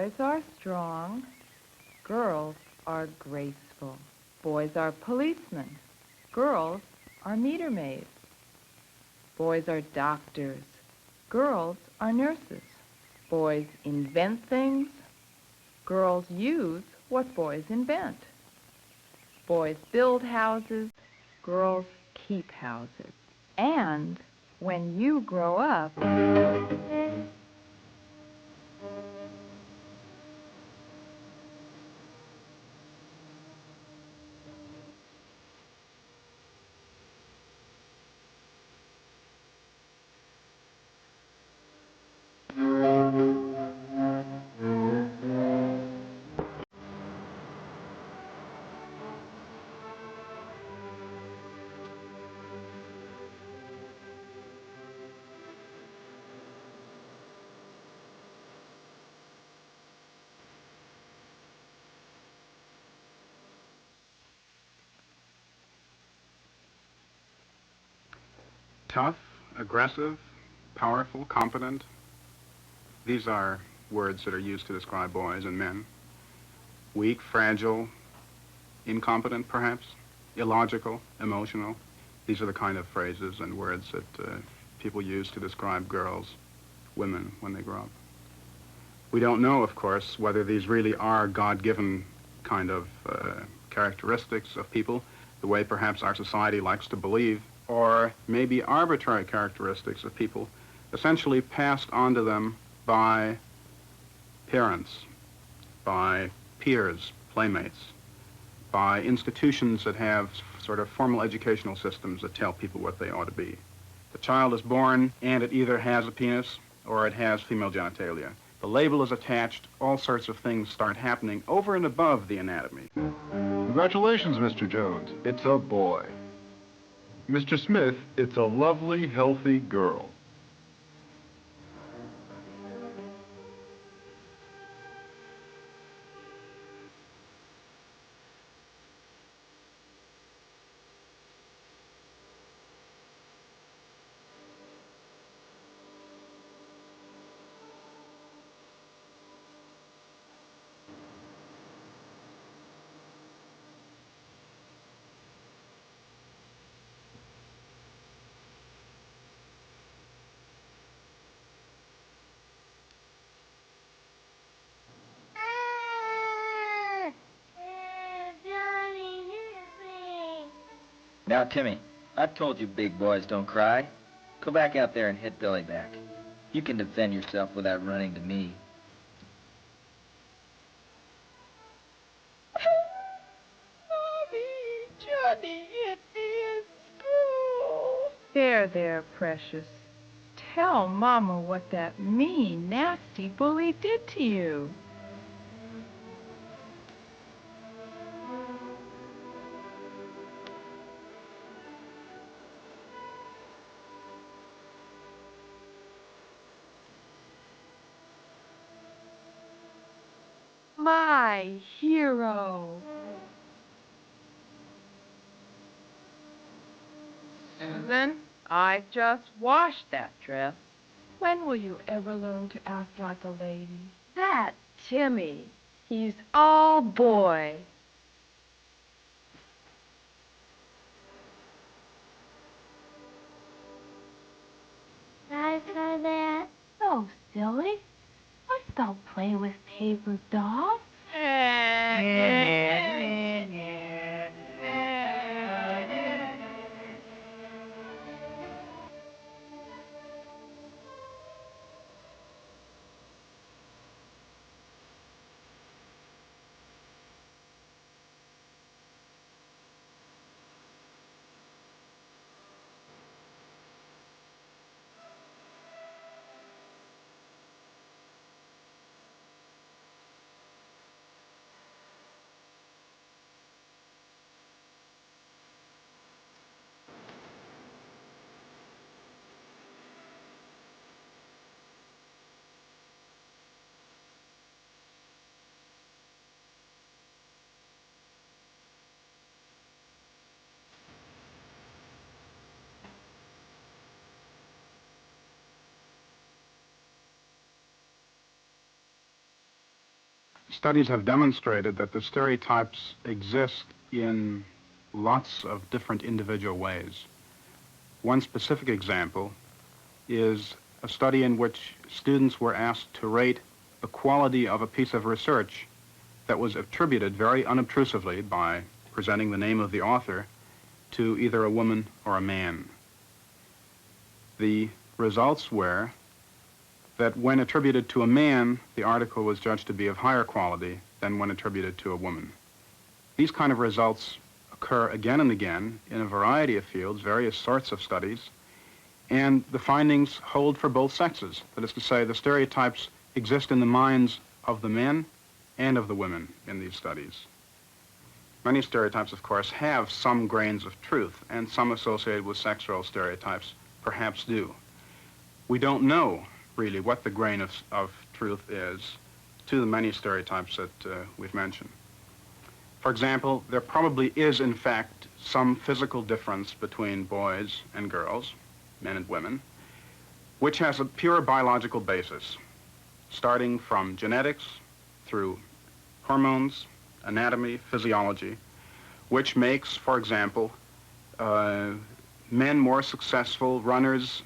Boys are strong. Girls are graceful. Boys are policemen. Girls are meter maids. Boys are doctors. Girls are nurses. Boys invent things. Girls use what boys invent. Boys build houses. Girls keep houses. And when you grow up, Tough, aggressive, powerful, competent. These are words that are used to describe boys and men. Weak, fragile, incompetent perhaps, illogical, emotional. These are the kind of phrases and words that people use to describe girls, women, when they grow up. We don't know, of course, whether these really are God-given kind of characteristics of people, the way perhaps our society likes to believe, or maybe arbitrary characteristics of people, essentially passed on to them by parents, by peers, playmates, by institutions that have sort of formal educational systems that tell people what they ought to be. The child is born and it either has a penis or it has female genitalia. The label is attached, all sorts of things start happening over and above the anatomy. Congratulations, Mr. Jones. It's a boy. Mr. Smith, it's a lovely, healthy girl. Now, Timmy, I've told you big boys don't cry. Go back out there and hit Billy back. You can defend yourself without running to me. Mommy, Johnny hit me in school. There, precious. Tell Mama what that mean, nasty bully did to you. My hero. Susan, I just washed that dress. When will you ever learn to act like a lady? That Timmy, he's all boy. Can I try that? So silly. Let's go play with paper dolls. Studies have demonstrated that the stereotypes exist in lots of different individual ways. One specific example is a study in which students were asked to rate the quality of a piece of research that was attributed very unobtrusively by presenting the name of the author to either a woman or a man. The results were that when attributed to a man, the article was judged to be of higher quality than when attributed to a woman. These kind of results occur again and again in a variety of fields, various sorts of studies, and the findings hold for both sexes. That is to say, the stereotypes exist in the minds of the men and of the women in these studies. Many stereotypes, of course, have some grains of truth, and some associated with sex role stereotypes perhaps do. We don't know really what the grain of truth is to the many stereotypes that we've mentioned. For example, there probably is, in fact, some physical difference between boys and girls, men and women, which has a pure biological basis, starting from genetics through hormones, anatomy, physiology, which makes, for example, men more successful runners,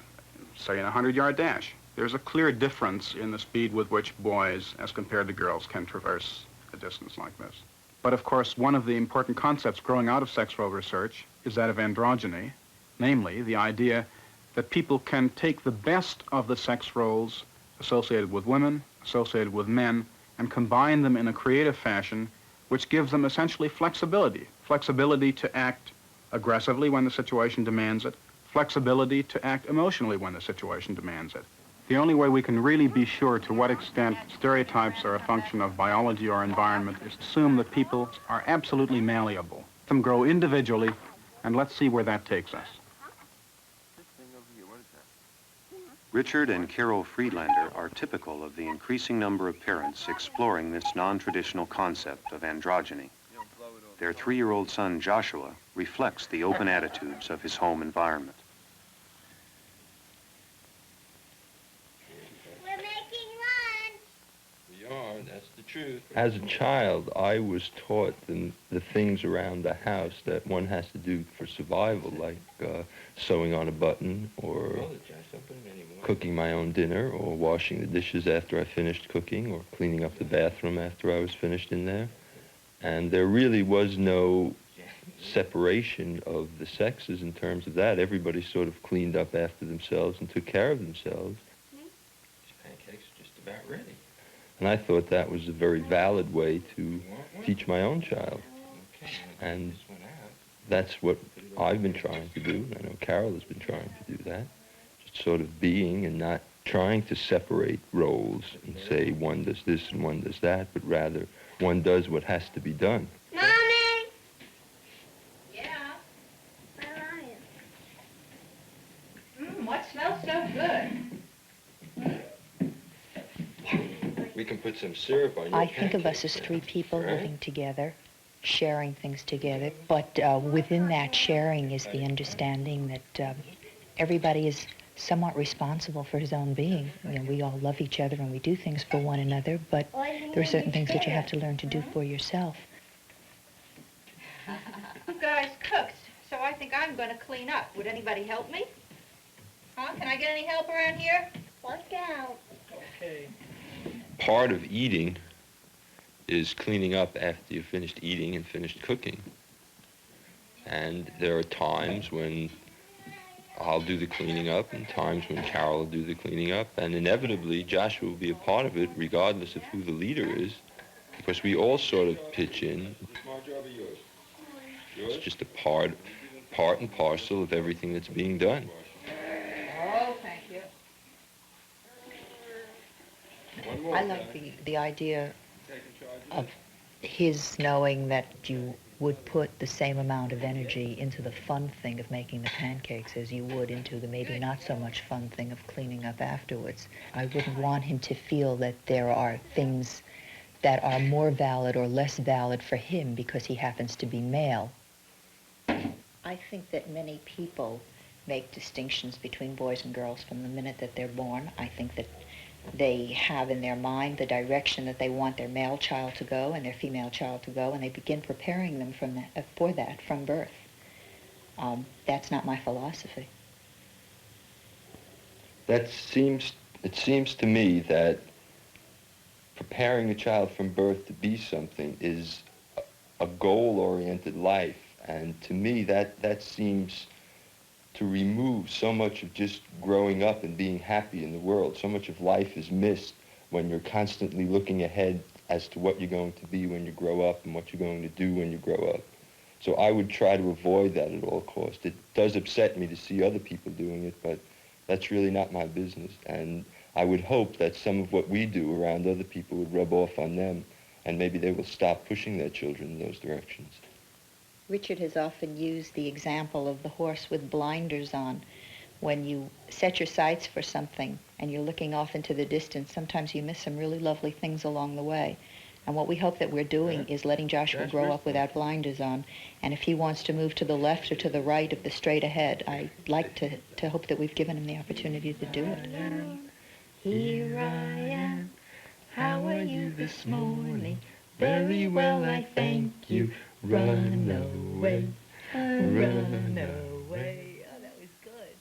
say, in a 100-yard dash. There's a clear difference in the speed with which boys, as compared to girls, can traverse a distance like this. But of course, one of the important concepts growing out of sex role research is that of androgyny, namely the idea that people can take the best of the sex roles associated with women, associated with men, and combine them in a creative fashion which gives them essentially flexibility. Flexibility to act aggressively when the situation demands it, flexibility to act emotionally when the situation demands it. The only way we can really be sure to what extent stereotypes are a function of biology or environment is to assume that people are absolutely malleable. Let them grow individually, and let's see where that takes us. Richard and Carol Friedlander are typical of the increasing number of parents exploring this non-traditional concept of androgyny. Their 3-year-old son, Joshua, reflects the open attitudes of his home environment. We're making lunch. We are, that's the truth. As a child, I was taught the things around the house that one has to do for survival, like sewing on a button, or cooking my own dinner, or washing the dishes after I finished cooking, or cleaning up the bathroom after I was finished in there. And there really was no separation of the sexes in terms of that. Everybody sort of cleaned up after themselves and took care of themselves. These pancakes are just about ready. And I thought that was a very valid way to teach my own child. And that's what I've been trying to do, and I know Carol has been trying to do that. Just sort of being and not trying to separate roles and say one does this and one does that, but rather one does what has to be done. Mommy! Yeah? Where are you? What smells so good? We can put some syrup on your I think of us pancakes as now. 3 people All right? living together, sharing things together, but within that sharing is the understanding that everybody is somewhat responsible for his own being. You know, we all love each other and we do things for one another, but there are certain things that you have to learn to do for yourself. You guys cooked, so I think I'm going to clean up. Would anybody help me? Huh? Can I get any help around here? Look out. Okay. Part of eating is cleaning up after you've finished eating and finished cooking. And there are times when I'll do the cleaning up and times when Carol will do the cleaning up, and inevitably Joshua will be a part of it regardless of who the leader is, because we all sort of pitch in. It's just a part and parcel of everything that's being done. Oh, thank you. I like the idea of his knowing that you would put the same amount of energy into the fun thing of making the pancakes as you would into the maybe not so much fun thing of cleaning up afterwards. I wouldn't want him to feel that there are things that are more valid or less valid for him because he happens to be male. I think that many people make distinctions between boys and girls from the minute that they're born. I think that They have in their mind the direction that they want their male child to go and their female child to go, and they begin preparing them for that from birth. That's not my philosophy. It seems to me that preparing a child from birth to be something is a goal-oriented life, and to me that seems to remove so much of just growing up and being happy in the world. So much of life is missed when you're constantly looking ahead as to what you're going to be when you grow up and what you're going to do when you grow up. So I would try to avoid that at all costs. It does upset me to see other people doing it, but that's really not my business. And I would hope that some of what we do around other people would rub off on them, and maybe they will stop pushing their children in those directions. Richard has often used the example of the horse with blinders on. When you set your sights for something and you're looking off into the distance, sometimes you miss some really lovely things along the way. And what we hope that we're doing is letting Joshua grow up without blinders on. And if he wants to move to the left or to the right of the straight ahead, I'd like to hope that we've given him the opportunity to do it. Here I am. How are you this morning? Very well, I thank you. Run away, run away. Oh, that was good.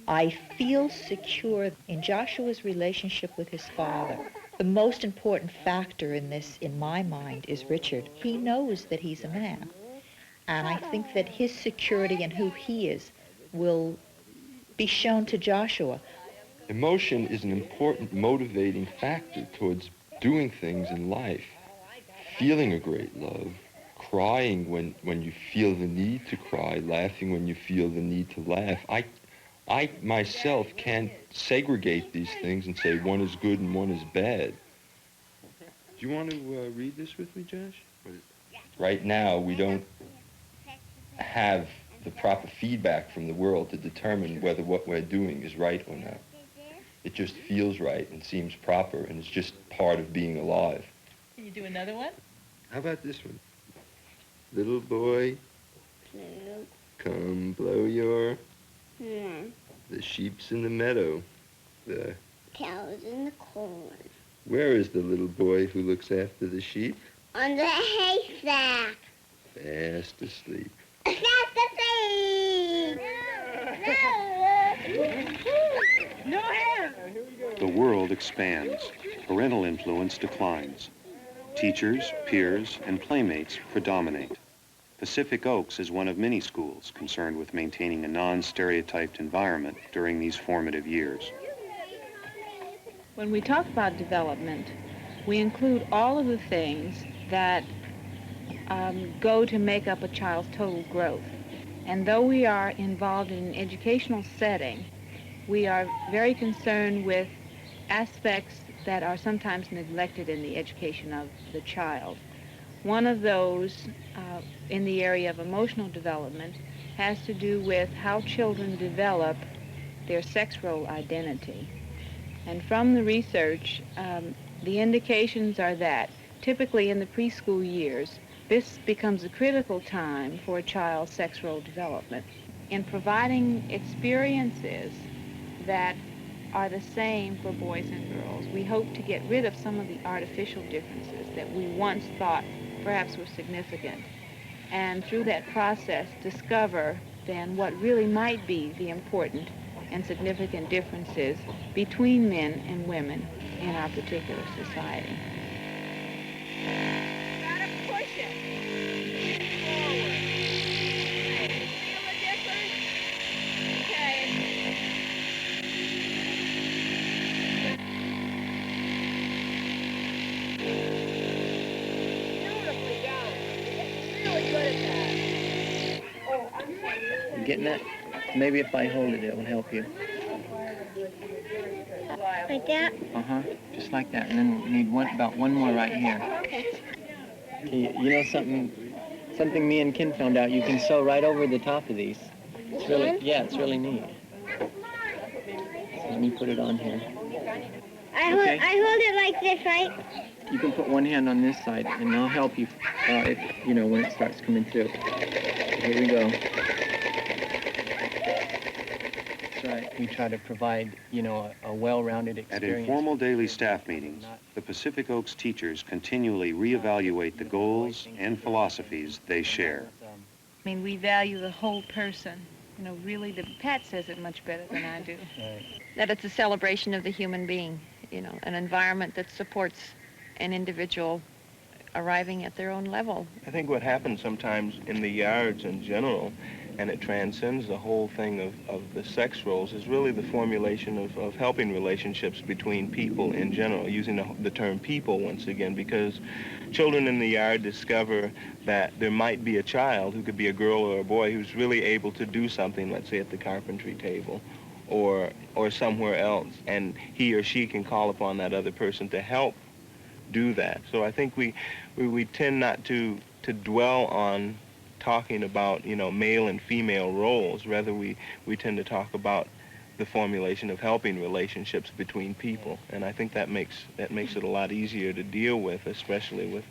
I feel secure in Joshua's relationship with his father. The most important factor in this, in my mind, is Richard. He knows that he's a man. And I think that his security in who he is will be shown to Joshua. Emotion is an important motivating factor towards doing things in life. Feeling a great love, crying when you feel the need to cry, laughing when you feel the need to laugh. I myself can't segregate these things and say one is good and one is bad. Do you want to read this with me, Josh? Right now, we don't have the proper feedback from the world to determine whether what we're doing is right or not. It just feels right and seems proper, and it's just part of being alive. Can you do another one? How about this one? Little boy, come blow your... The sheep's in the meadow. The Cows in the corn. Where is the little boy who looks after the sheep? On the haystack. Fast asleep. That's the thing. No hair. The world expands. Parental influence declines. Teachers, peers, and playmates predominate. Pacific Oaks is one of many schools concerned with maintaining a non-stereotyped environment during these formative years. When we talk about development, we include all of the things that go to make up a child's total growth. And though we are involved in an educational setting, we are very concerned with aspects that are sometimes neglected in the education of the child. One of those in the area of emotional development has to do with how children develop their sex role identity. And from the research, the indications are that typically in the preschool years, this becomes a critical time for a child's sex role development. In providing experiences that are the same for boys and girls, we hope to get rid of some of the artificial differences that we once thought perhaps were significant. And through that process, discover then what really might be the important and significant differences between men and women in our particular society. Gotta push it. Forward. Feel the difference? Okay. Beautifully done. You're really good at that. Oh, I'm sorry. You getting that? Maybe if I hold it, it will help you. Like that? Uh-huh. Just like that. And then we need about one more right here. Okay. You know something me and Ken found out, you can sew right over the top of these. It's really, yeah, it's really neat. So let me put it on here. I hold it like this, right? You can put one hand on this side, and I'll help you if, when it starts coming through. Here we go. That's right. we try to provide, you know, a well-rounded At experience. informal daily staff meetings, the Pacific Oaks teachers continually reevaluate the goals and philosophies they share. I mean, we value the whole person. You know, really, Pat says it much better than I do. Right. That it's a celebration of the human being, you know, an environment that supports an individual arriving at their own level. I think what happens sometimes in the yards in general, and it transcends the whole thing of the sex roles, is really the formulation of helping relationships between people in general, using the term people once again, because children in the yard discover that there might be a child who could be a girl or a boy who's really able to do something, let's say at the carpentry table or somewhere else, and he or she can call upon that other person to help do that. So I think we tend not to dwell on talking about, you know, male and female roles. Rather, we tend to talk about the formulation of helping relationships between people, and I think that makes it a lot easier to deal with, especially with.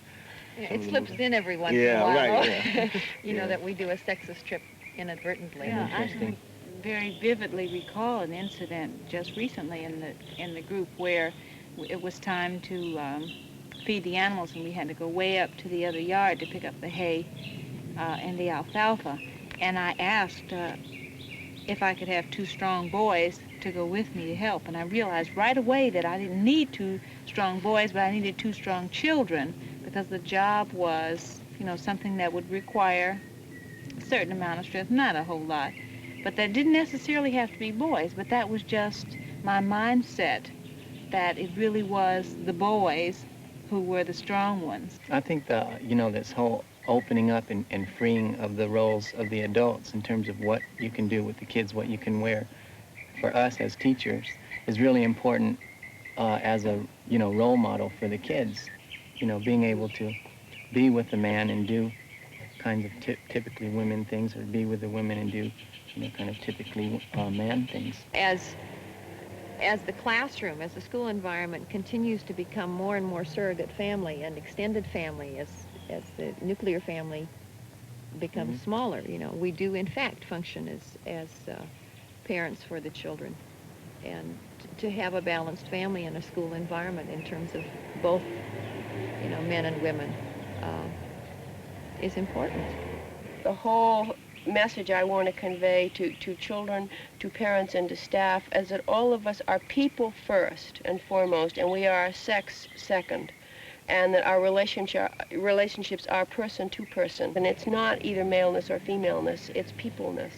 It slips in every once in a Yeah, while. right. Yeah. You know, that we do a sexist trip inadvertently. Yeah, I very vividly recall an incident just recently in the group where it was time to feed the animals, and we had to go way up to the other yard to pick up the hay and the alfalfa. And I asked if I could have 2 strong boys to go with me to help. And I realized right away that I didn't need 2 strong boys, but I needed 2 strong children, because the job was, you know, something that would require a certain amount of strength, not a whole lot. But that didn't necessarily have to be boys, but that was just my mindset, that it really was the boys who were the strong ones. I think you know, this whole opening up and freeing of the roles of the adults in terms of what you can do with the kids, what you can wear, for us as teachers, is really important as a, you know, role model for the kids. You know, being able to be with the man and do kinds of typically women things, or be with the women and do, you know, kind of typically man things. As the classroom, as the school environment continues to become more and more surrogate family and extended family, as the nuclear family becomes smaller, you know, we do in fact function as parents for the children. And to have a balanced family in a school environment in terms of both, you know, men and women is important. The whole message I want to convey to children, to parents, and to staff is that all of us are people first and foremost, and we are sex second, and that our relationships are person to person, and it's not either maleness or femaleness, it's peopleness.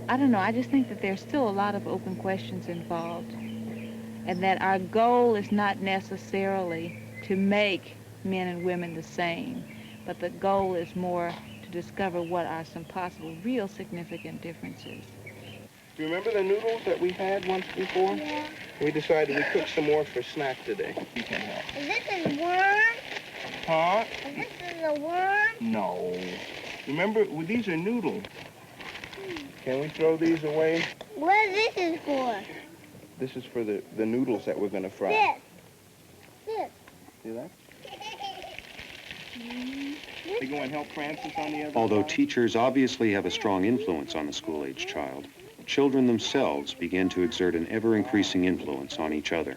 I don't know, I just think that there's still a lot of open questions involved, and that our goal is not necessarily to make men and women the same, but the goal is more to discover what are some possible real significant differences. You remember the noodles that we had once before? Yeah. We decided we cooked some more for snack today. Is this a worm? Huh? Is this a worm? No. Remember, these are noodles. Can we throw these away? What this is for? This is for the noodles that we're going to fry. This. This. See that? We go and help Francis on the other Although side? teachers obviously have a strong influence on the school-age child, children themselves begin to exert an ever-increasing influence on each other.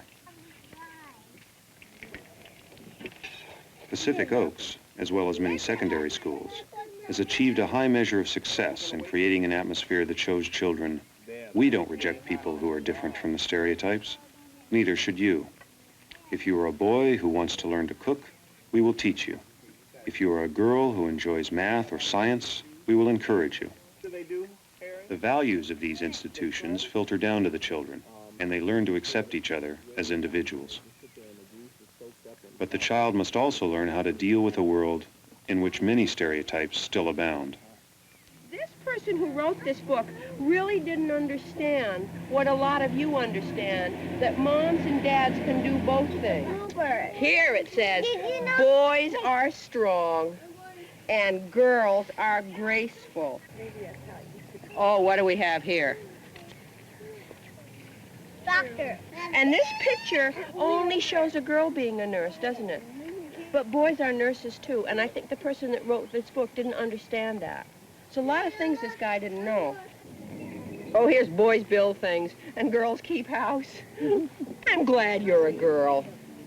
Pacific Oaks, as well as many secondary schools, has achieved a high measure of success in creating an atmosphere that shows children, we don't reject people who are different from the stereotypes. Neither should you. If you are a boy who wants to learn to cook, we will teach you. If you are a girl who enjoys math or science, we will encourage you. The values of these institutions filter down to the children, and they learn to accept each other as individuals. But the child must also learn how to deal with a world in which many stereotypes still abound. This person who wrote this book really didn't understand what a lot of you understand, that moms and dads can do both things. Here it says, boys are strong and girls are graceful. Oh, what do we have here? Doctor. And this picture only shows a girl being a nurse, doesn't it? But boys are nurses too, and I think the person that wrote this book didn't understand that. So a lot of things this guy didn't know. Oh, here's boys build things and girls keep house. I'm glad you're a girl,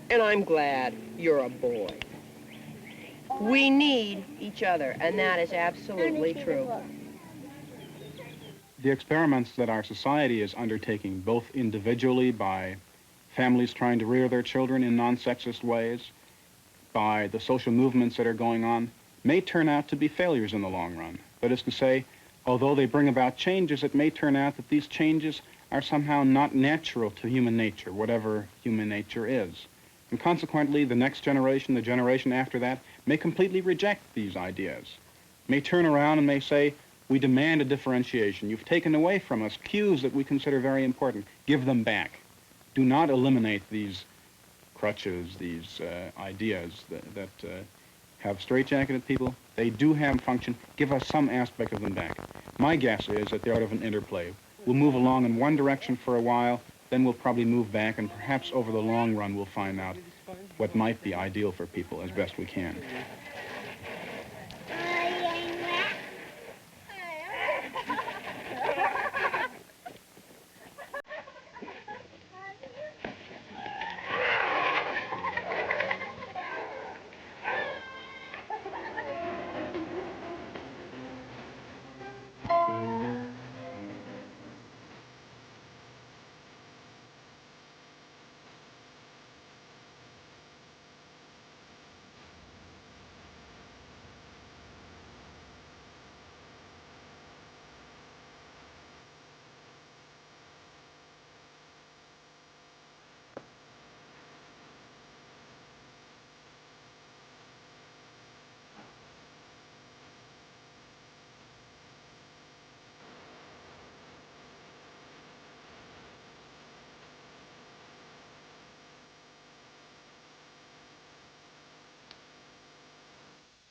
and I'm glad you're a boy. We need each other, and that is absolutely true. The experiments that our society is undertaking, both individually by families trying to rear their children in non-sexist ways, by the social movements that are going on, may turn out to be failures in the long run. That is to say, although they bring about changes, it may turn out that these changes are somehow not natural to human nature, whatever human nature is. And consequently, the next generation, the generation after that, may completely reject these ideas, may turn around and may say, we demand a differentiation. You've taken away from us cues that we consider very important. Give them back. Do not eliminate these crutches, these ideas that have straitjacketed people. They do have function. Give us some aspect of them back. My guess is that they're out of an interplay. We'll move along in one direction for a while, then we'll probably move back, and perhaps over the long run we'll find out what might be ideal for people as best we can.